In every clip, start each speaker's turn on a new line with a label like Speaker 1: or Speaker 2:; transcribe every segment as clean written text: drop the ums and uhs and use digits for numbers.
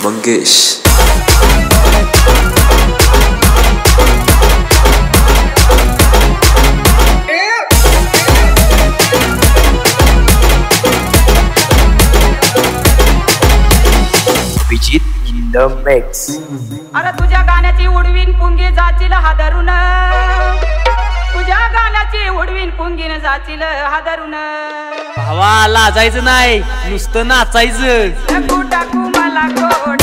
Speaker 1: Mangesh.
Speaker 2: Abhijit in the mix.
Speaker 3: अरे तुझ्या गाण्याची उडवीन पुंगी जाचील हादरून, तुझ्या गाण्याची उडवीन पुंगीन जाचील हादरून।
Speaker 4: भावा लाजायचं नाही, नुसतं नाचायचं।
Speaker 3: नको टाकू मला गोड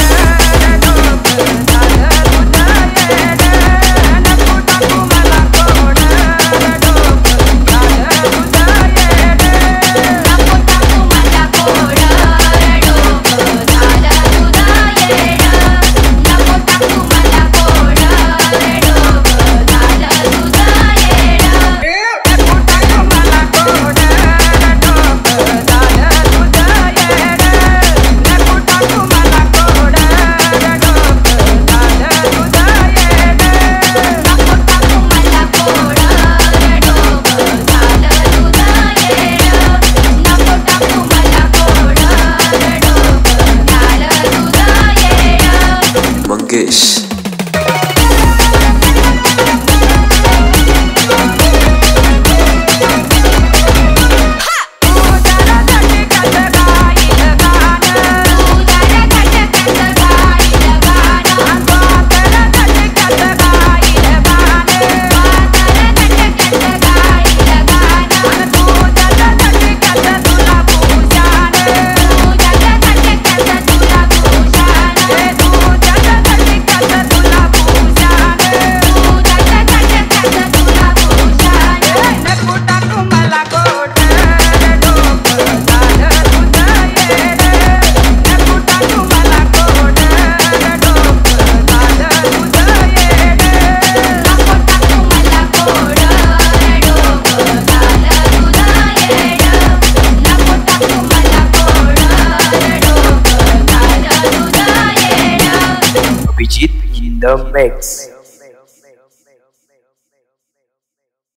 Speaker 3: नको टाकू मला गोड
Speaker 1: Mangesh.
Speaker 2: Abhijit in the mix.